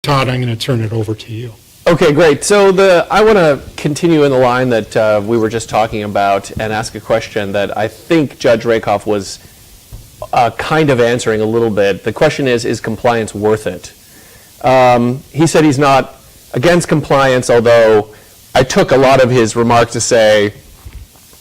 Todd, I'm going to turn it over to you. Okay, great. So I want to continue in the line that we were just talking about and ask a question that I think Judge Rakoff was kind of answering a little bit. The question is compliance worth it? He said he's not against compliance, although I took a lot of his remarks to say,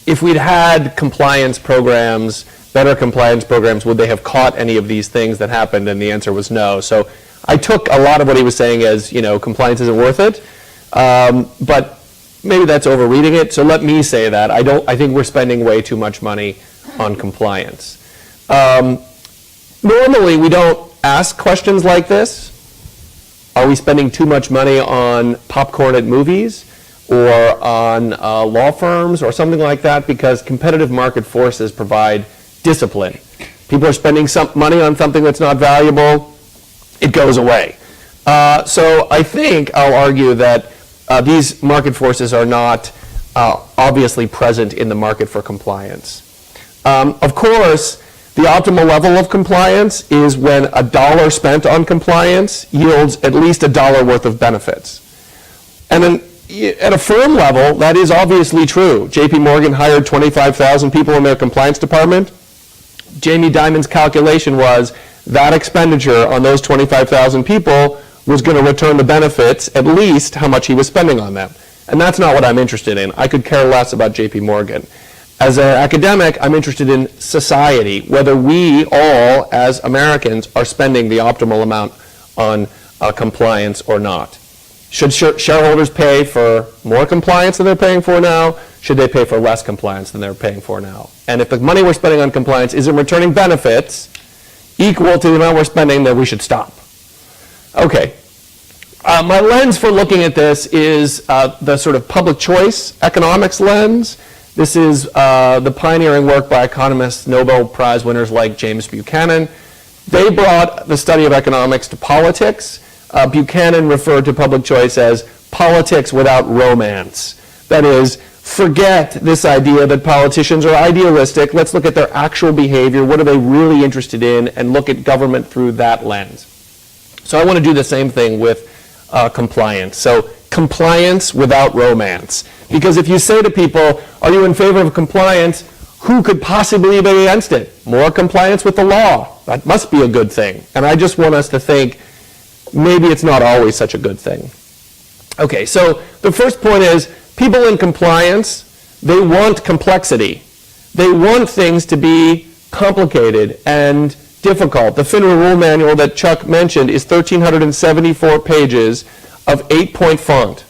if we'd had compliance programs, better compliance programs, would they have caught any of these things that happened? And the answer was no. So I took a lot of what he was saying as, compliance isn't worth it. But maybe that's overreading it. So let me say that. I think we're spending way too much money on compliance. Normally, we don't ask questions like this. Are we spending too much money on popcorn at movies or on law firms or something like that? Because competitive market forces provide discipline. People are spending some money on something that's not valuable, it goes away. So I think I'll argue that these market forces are not obviously present in the market for compliance. Of course, the optimal level of compliance is when $1 spent on compliance yields at least $1 worth of benefits. And then at a firm level, that is obviously true. JP Morgan hired 25,000 people in their compliance department. Jamie Dimon's calculation was that expenditure on those 25,000 people was going to return the benefits at least how much he was spending on them. And that's not what I'm interested in. I could care less about JP Morgan. As an academic, I'm interested in society, whether we all, as Americans, are spending the optimal amount on compliance or not. Should shareholders pay for more compliance than they're paying for now? Should they pay for less compliance than they're paying for now? And if the money we're spending on compliance isn't returning benefits equal to the amount we're spending, then we should stop. Okay. My lens for looking at this is the sort of public choice economics lens. This is the pioneering work by economists, Nobel Prize winners like James Buchanan. They brought the study of economics to politics. Buchanan referred to public choice as politics without romance. That is, forget this idea that politicians are idealistic. Let's look at their actual behavior. What are they really interested in? And look at government through that lens. So I want to do the same thing with compliance. So compliance without romance. Because if you say to people, are you in favor of compliance? Who could possibly be against it? More compliance with the law. That must be a good thing. And I just want us to think maybe it's not always such a good thing. Okay, so the first point is people in compliance, they want complexity. They want things to be complicated and difficult. The FINRA rule manual that Chuck mentioned is 1,374 pages of 8-point font.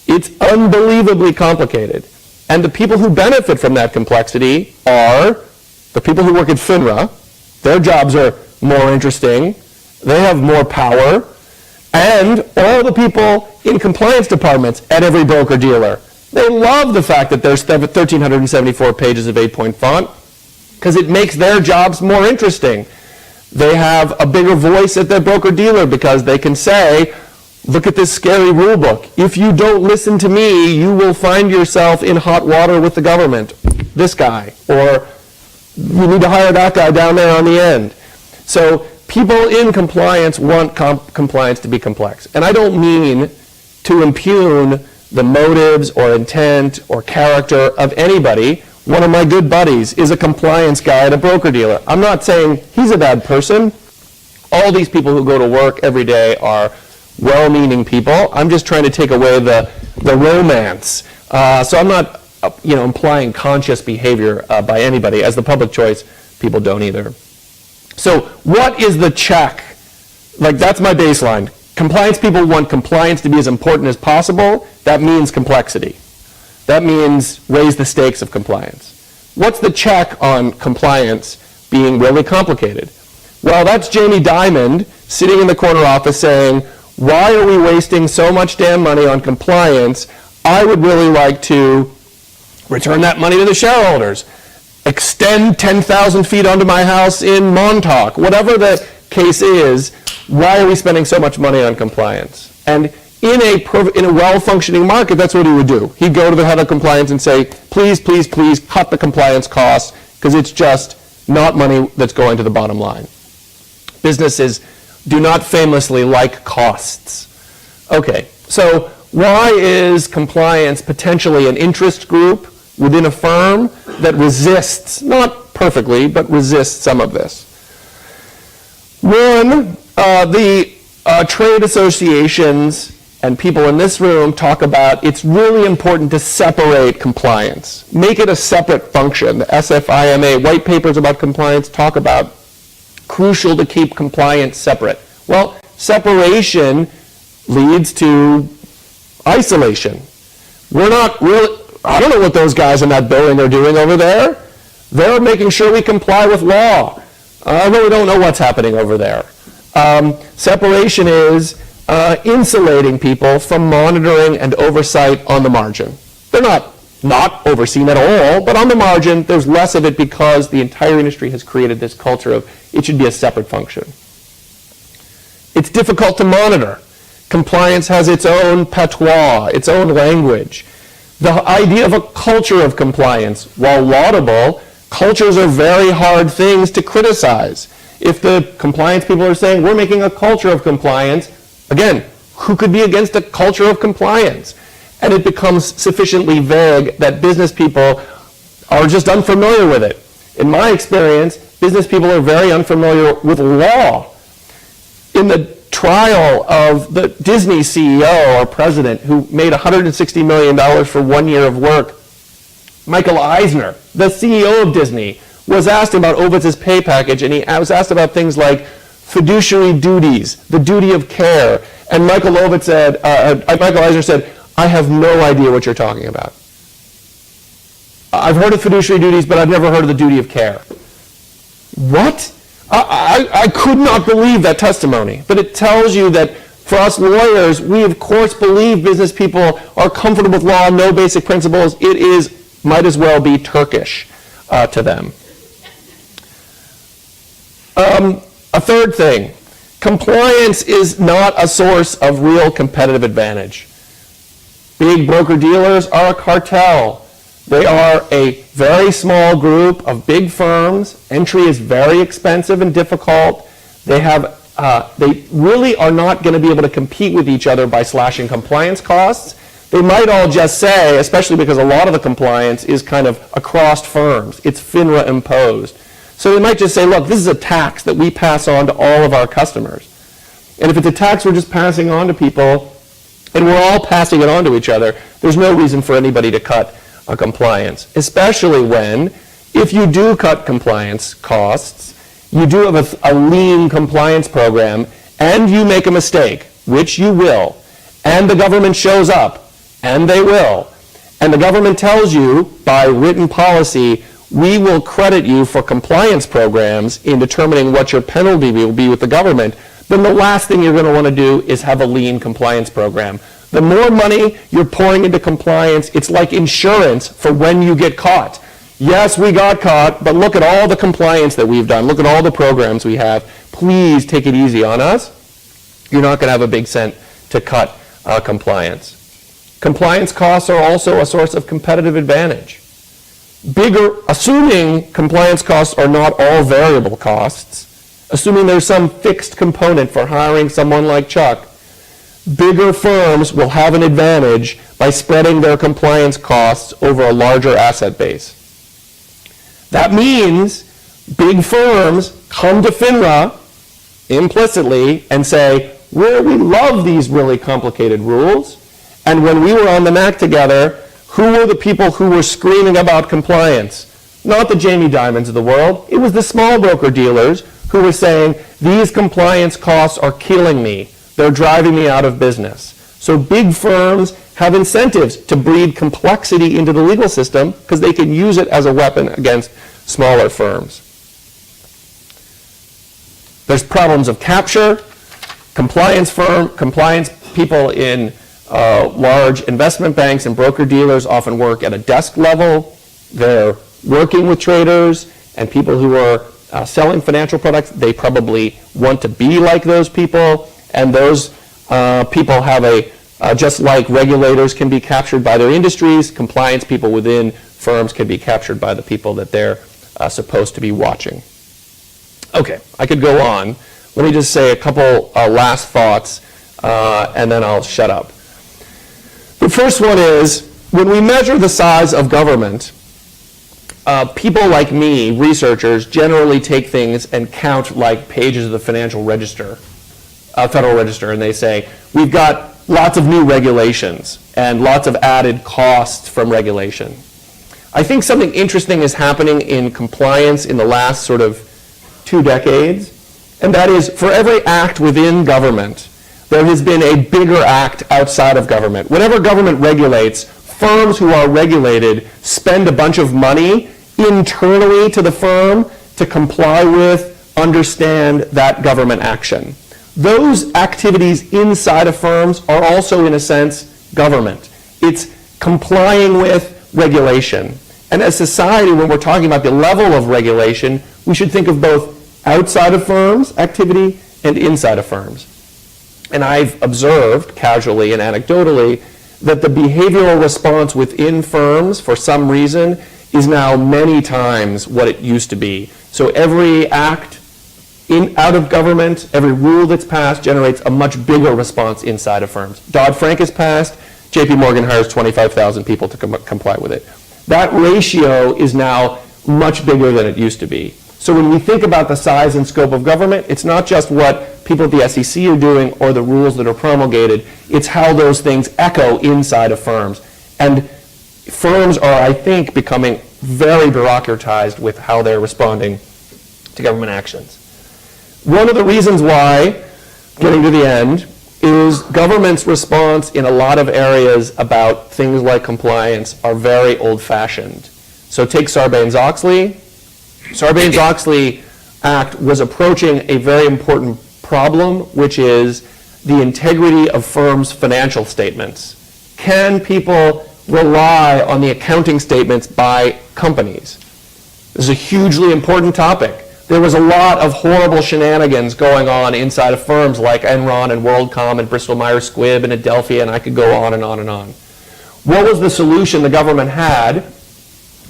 It's unbelievably complicated. And the people who benefit from that complexity are the people who work at FINRA. Their jobs are more interesting. They have more power. And all the people in compliance departments at every broker-dealer. They love the fact that there's 1,374 pages of 8-point font because it makes their jobs more interesting. They have a bigger voice at their broker-dealer because they can say, look at this scary rule book. If you don't listen to me, you will find yourself in hot water with the government, this guy, or you need to hire that guy down there on the end. So people in compliance want compliance to be complex. And I don't mean to impugn the motives or intent or character of anybody. One of my good buddies is a compliance guy at a broker-dealer. I'm not saying he's a bad person. All these people who go to work every day are well-meaning people. I'm just trying to take away the romance. So I'm not implying conscious behavior by anybody. As the public choice, people don't either. So what is the check? Like, that's my baseline. Compliance people want compliance to be as important as possible. That means complexity. That means raise the stakes of compliance. What's the check on compliance being really complicated? Well, that's Jamie Dimon sitting in the corner office saying, why are we wasting so much damn money on compliance? I would really like to return that money to the shareholders. Extend 10,000 feet onto my house in Montauk. Whatever the case is, why are we spending so much money on compliance? And in a well-functioning market, that's what he would do. He'd go to the head of compliance and say, please, please, please cut the compliance costs because it's just not money that's going to the bottom line. Business is do not famously like costs. Okay, so why is compliance potentially an interest group within a firm that resists, not perfectly, but resists some of this? One, the trade associations and people in this room talk about it's really important to separate compliance. Make it a separate function. The SFIMA white papers about compliance talk about crucial to keep compliance separate. Well, separation leads to isolation. We're not really, I don't know what those guys in that building are doing over there. They're making sure we comply with law. I really don't know what's happening over there. Separation is insulating people from monitoring and oversight on the margin. They're not overseen at all, but on the margin, there's less of it because the entire industry has created this culture of it should be a separate function. It's difficult to monitor. Compliance has its own patois, its own language. The idea of a culture of compliance, while laudable, cultures are very hard things to criticize. If the compliance people are saying, we're making a culture of compliance, again, who could be against a culture of compliance? And it becomes sufficiently vague that business people are just unfamiliar with it. In my experience, business people are very unfamiliar with law. In the trial of the Disney CEO or president who made $160 million for 1 year of work, Michael Eisner, the CEO of Disney, was asked about Ovitz's pay package, and he was asked about things like fiduciary duties, the duty of care, and Michael Eisner said, I have no idea what you're talking about. I've heard of fiduciary duties, but I've never heard of the duty of care. What? I could not believe that testimony, but it tells you that for us lawyers, we of course believe business people are comfortable with law, know basic principles. It might as well be Turkish to them. A third thing, compliance is not a source of real competitive advantage. Big broker-dealers are a cartel. They are a very small group of big firms. Entry is very expensive and difficult. They really are not going to be able to compete with each other by slashing compliance costs. They might all just say, especially because a lot of the compliance is kind of across firms, it's FINRA imposed. So they might just say, look, this is a tax that we pass on to all of our customers. And if it's a tax we're just passing on to people, and we're all passing it on to each other, there's no reason for anybody to cut a compliance, especially when, if you do cut compliance costs, you do have a lean compliance program, and you make a mistake, which you will, and the government shows up, and they will, and the government tells you by written policy, we will credit you for compliance programs in determining what your penalty will be with the government, then the last thing you're going to want to do is have a lean compliance program. The more money you're pouring into compliance, it's like insurance for when you get caught. Yes, we got caught, but look at all the compliance that we've done. Look at all the programs we have. Please take it easy on us. You're not going to have a big cent to cut compliance. Compliance costs are also a source of competitive advantage. Assuming compliance costs are not all variable costs, assuming there's some fixed component for hiring someone like Chuck, bigger firms will have an advantage by spreading their compliance costs over a larger asset base. That means big firms come to FINRA implicitly and say, well, we love these really complicated rules. And when we were on the MAC together, who were the people who were screaming about compliance? Not the Jamie Dimons of the world. It was the small broker-dealers who were saying, these compliance costs are killing me. They're driving me out of business. So big firms have incentives to breed complexity into the legal system because they can use it as a weapon against smaller firms. There's problems of capture. Compliance people in large investment banks and broker-dealers often work at a desk level. They're working with traders and people who are selling financial products. They probably want to be like those people, and those people have just like regulators can be captured by their industries, compliance people within firms can be captured by the people that they're supposed to be watching. Okay, I could go on, let me just say a couple last thoughts, and then I'll shut up. The first one is, when we measure the size of government, people like me, researchers, generally take things and count like pages of the Federal Register, and they say, we've got lots of new regulations and lots of added costs from regulation. I think something interesting is happening in compliance in the last sort of 2 decades, and that is, for every act within government, there has been a bigger act outside of government. Whenever government regulates, firms who are regulated spend a bunch of money internally to the firm to comply with, understand that government action. Those activities inside of firms are also, in a sense, government. It's complying with regulation. And as society, when we're talking about the level of regulation, we should think of both outside of firms activity and inside of firms. And I've observed, casually and anecdotally, that the behavioral response within firms, for some reason, is now many times what it used to be. So every act out of government, every rule that's passed generates a much bigger response inside of firms. Dodd-Frank is passed, JP Morgan hires 25,000 people to comply with it. That ratio is now much bigger than it used to be. So when we think about the size and scope of government, it's not just what people at the SEC are doing or the rules that are promulgated, it's how those things echo inside of firms. And firms are, I think, becoming very bureaucratized with how they're responding to government actions. One of the reasons why, getting to the end, is government's response in a lot of areas about things like compliance are very old-fashioned. So take Sarbanes-Oxley. Sarbanes-Oxley Act was approaching a very important problem, which is the integrity of firms' financial statements. Can people rely on the accounting statements by companies? This is a hugely important topic. There was a lot of horrible shenanigans going on inside of firms like Enron and WorldCom and Bristol-Myers Squibb and Adelphia, and I could go on and on and on. What was the solution the government had?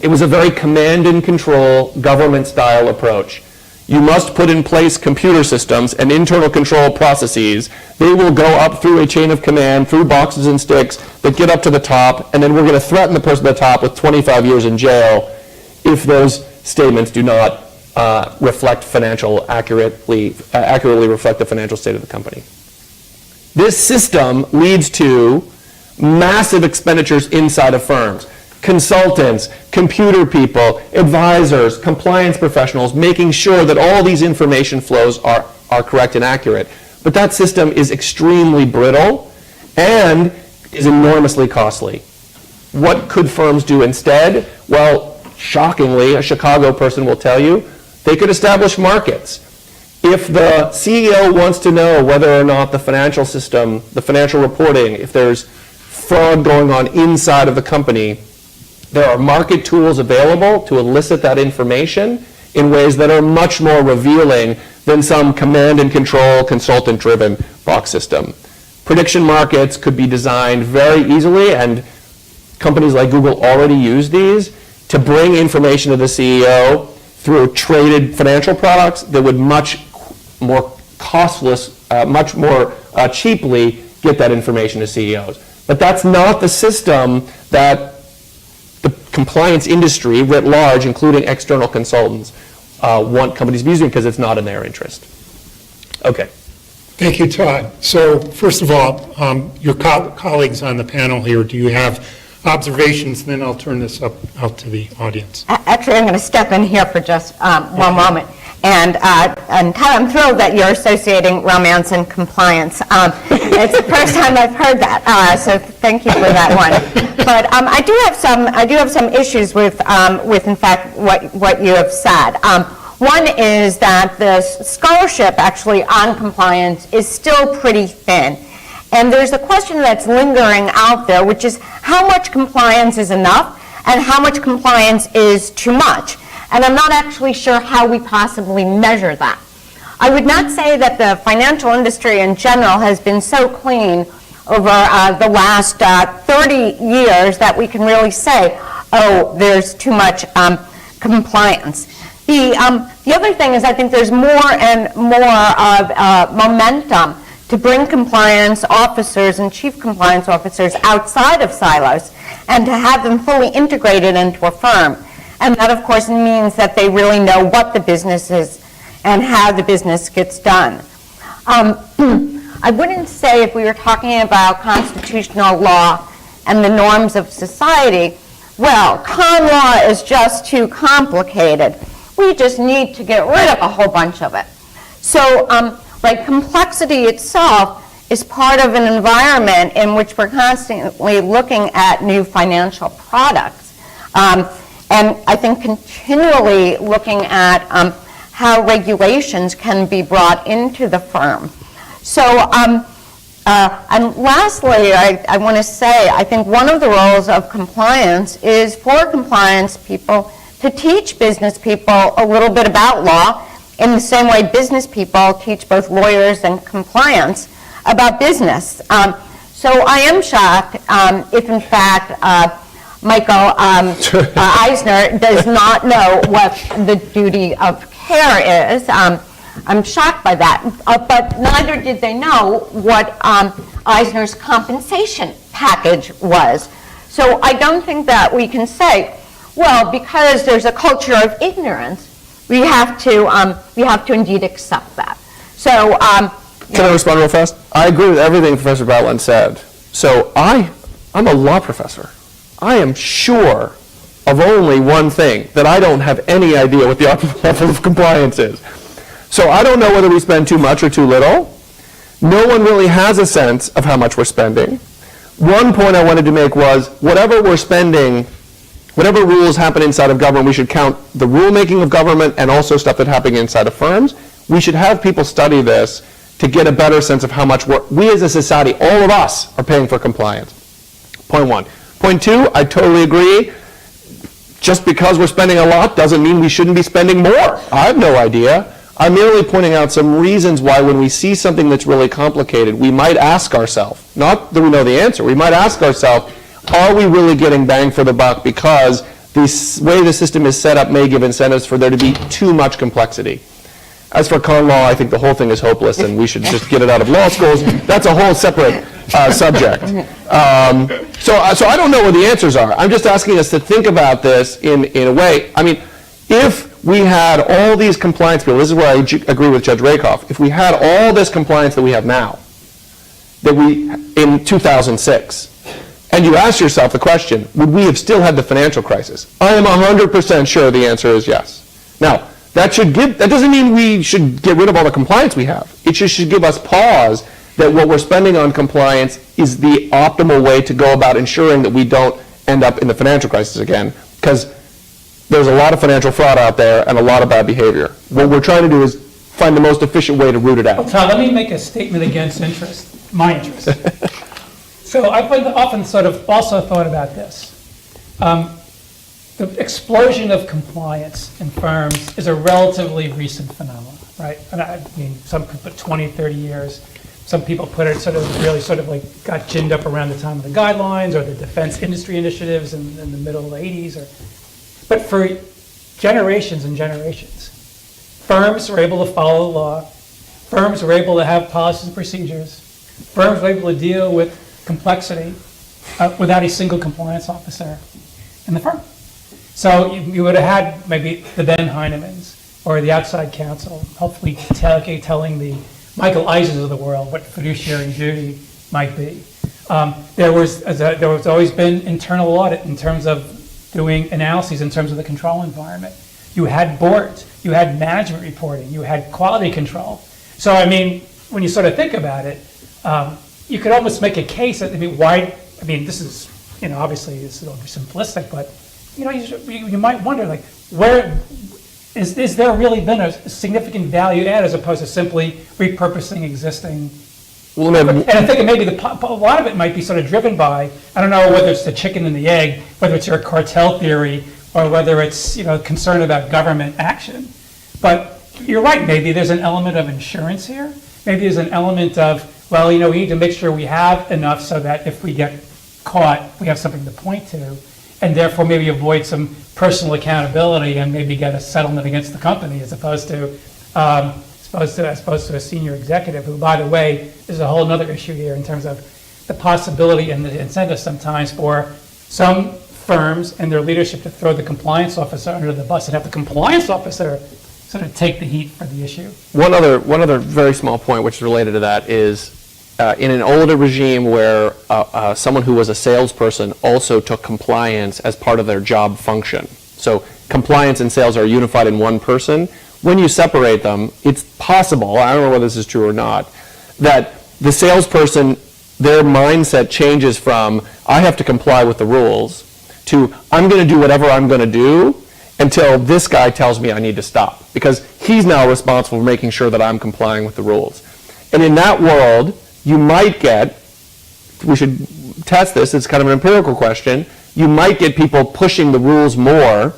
It was a very command and control government-style approach. You must put in place computer systems and internal control processes. They will go up through a chain of command, through boxes and sticks that get up to the top, and then we're going to threaten the person at the top with 25 years in jail if those statements do not accurately reflect the financial state of the company. This system leads to massive expenditures inside of firms. Consultants, computer people, advisors, compliance professionals, making sure that all these information flows are correct and accurate. But that system is extremely brittle and is enormously costly. What could firms do instead? Well, shockingly, a Chicago person will tell you, they could establish markets. If the CEO wants to know whether or not the financial system, the financial reporting, if there's fraud going on inside of the company, there are market tools available to elicit that information in ways that are much more revealing than some command and control consultant-driven box system. Prediction markets could be designed very easily, and companies like Google already use these, to bring information to the CEO through traded financial products that would much more costless, much more cheaply get that information to CEOs. But that's not the system that the compliance industry writ large, including external consultants, want companies to be using because it's not in their interest. Okay. Thank you, Todd. So first of all, your colleagues on the panel here, do you have observations? Then I'll turn this out to the audience. Actually, I'm going to step in here for just one moment. And Todd, I'm thrilled that you're associating romance and compliance. It's the first time I've heard that, so thank you for that one. But I do have some issues with in fact what you have said. One is that the scholarship actually on compliance is still pretty thin. And there's a question that's lingering out there, which is how much compliance is enough and how much compliance is too much. And I'm not actually sure how we possibly measure that. I would not say that the financial industry in general has been so clean over the last 30 years that we can really say, oh, there's too much compliance. The other thing is I think there's more and more of momentum to bring compliance officers and chief compliance officers outside of silos and to have them fully integrated into a firm. And that, of course, means that they really know what the business is and how the business gets done. I wouldn't say if we were talking about constitutional law and the norms of society, well, con law is just too complicated. We just need to get rid of a whole bunch of it. So, like, complexity itself is part of an environment in which we're constantly looking at new financial products. And I think continually looking at how regulations can be brought into the firm. So, and lastly, I want to say, I think one of the roles of compliance is for compliance people to teach business people a little bit about law in the same way business people teach both lawyers and compliance about business. So I am shocked if, in fact, Michael Eisner does not know what the duty of care is. I'm shocked by that, but neither did they know what Eisner's compensation package was. So I don't think that we can say, well, because there's a culture of ignorance, we have to indeed accept that. So, Can I respond real fast? I agree with everything Professor Batlin said. So I'm a law professor. I am sure of only one thing, that I don't have any idea what the optimal level of compliance is. So I don't know whether we spend too much or too little. No one really has a sense of how much we're spending. One point I wanted to make was, whatever we're spending, whatever rules happen inside of government, we should count the rulemaking of government and also stuff that's happening inside of firms. We should have people study this to get a better sense of how much we as a society, all of us, are paying for compliance. Point one. Point two, I totally agree. Just because we're spending a lot doesn't mean we shouldn't be spending more. I have no idea. I'm merely pointing out some reasons why when we see something that's really complicated, we might ask ourselves, not that we know the answer, we might ask ourselves, are we really getting bang for the buck because the way the system is set up may give incentives for there to be too much complexity. As for con law, I think the whole thing is hopeless and we should just get it out of law schools. That's a whole separate subject. So I don't know what the answers are. I'm just asking us to think about this in a way. I mean, if we had all these compliance people, this is where I agree with Judge Rakoff, if we had all this compliance that we have now, that in 2006, and you ask yourself the question, would we have still had the financial crisis? I am 100% sure the answer is yes. Now, that doesn't mean we should get rid of all the compliance we have. It just should give us pause that what we're spending on compliance is the optimal way to go about ensuring that we don't end up in the financial crisis again, because there's a lot of financial fraud out there and a lot of bad behavior. What we're trying to do is find the most efficient way to root it out. Well, Tom, let me make a statement against my interest. So I've often sort of also thought about this. The explosion of compliance in firms is a relatively recent phenomenon, right? And I mean, some could put 20, 30 years. Some people put it really like got ginned up around the time of the guidelines or the defense industry initiatives in the middle of the 80s. But for generations and generations, firms were able to follow the law. Firms were able to have policies and procedures. Firms were able to deal with complexity without a single compliance officer in the firm. So you would have had maybe the Ben Heinemans or the outside counsel, hopefully telling the Michael Eisners of the world what fiduciary duty might be. There was always been internal audit in terms of doing analyses in terms of the control environment. You had boards, you had management reporting, you had quality control. So I mean, when you sort of think about it, you could almost make a case that, this is, obviously this is simplistic, but you might wonder, like, where is there really been a significant value add as opposed to simply repurposing existing? And I think maybe a lot of it might be sort of driven by, I don't know whether it's the chicken and the egg, whether it's your cartel theory, or whether it's concern about government action. But you're right, maybe there's an element of insurance here. Maybe there's an element of, we need to make sure we have enough so that if we get caught, we have something to point to. and therefore maybe avoid some personal accountability and maybe get a settlement against the company as opposed to a senior executive who, by the way, is a whole other issue here in terms of the possibility and the incentive sometimes for some firms and their leadership to throw the compliance officer under the bus and have the compliance officer sort of take the heat for the issue. One other very small point which is related to that is in an older regime where someone who was a salesperson also took compliance as part of their job function. So compliance and sales are unified in one person. When you separate them, it's possible, I don't know whether this is true or not, that the salesperson, their mindset changes from, I have to comply with the rules, to, I'm going to do whatever I'm going to do until this guy tells me I need to stop. Because he's now responsible for making sure that I'm complying with the rules. And in that world, you might get, we should test this, it's kind of an empirical question, you might get people pushing the rules more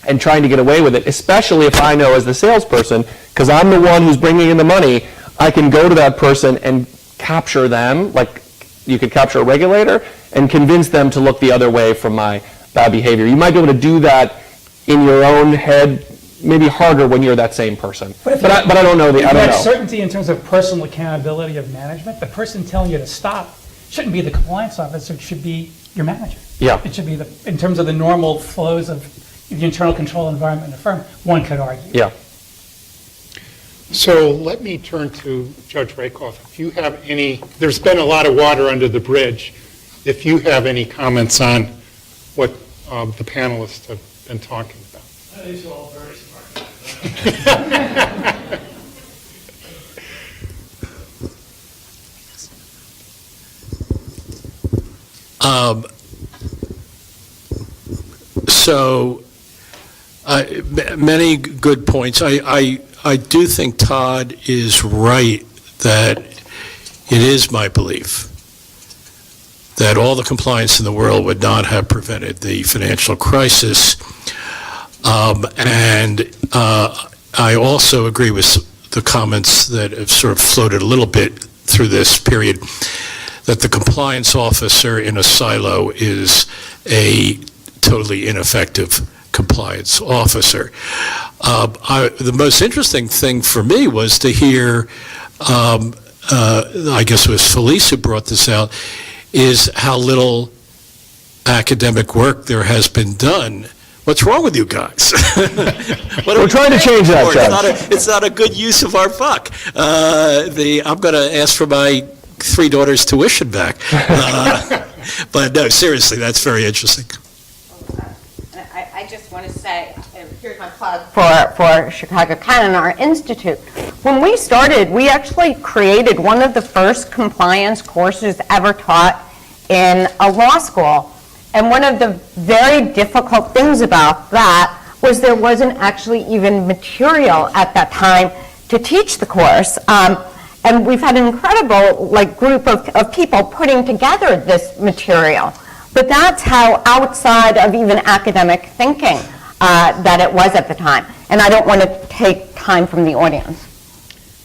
and trying to get away with it, especially if I know as the salesperson, because I'm the one who's bringing in the money, I can go to that person and capture them, like you could capture a regulator, and convince them to look the other way from my bad behavior. You might be able to do that in your own head, maybe harder when you're that same person. But I don't know. I don't know. Certainty in terms of personal accountability of management, the person telling you to stop shouldn't be the compliance officer, it should be your manager. Yeah. It should be in terms of the normal flows of the internal control environment in a firm, one could argue. Yeah. So let me turn to Judge Rakoff. If you have any, there's been a lot of water under the bridge. If you have any comments on what the panelists have been talking about. These are all very smart. Many good points. I do think Todd is right that it is my belief that all the compliance in the world would not have prevented the financial crisis. I also agree with the comments that have sort of floated a little bit through this period, that the compliance officer in a silo is a totally ineffective compliance officer. The most interesting thing for me was to hear, I guess it was Felice who brought this out, is how little academic work there has been done. What's wrong with you guys? We're trying to change that, Judge. It's not a good use of our buck. I'm going to ask for my 3 daughters' tuition back. But no, seriously, that's very interesting. I just want to say, here's my plug for Chicago Canon, our institute. When we started, we actually created one of the first compliance courses ever taught in a law school. And one of the very difficult things about that was there wasn't actually even material at that time to teach the course. And we've had an incredible group of people putting together this material. But that's how outside of even academic thinking that it was at the time. And I don't want to take time from the audience.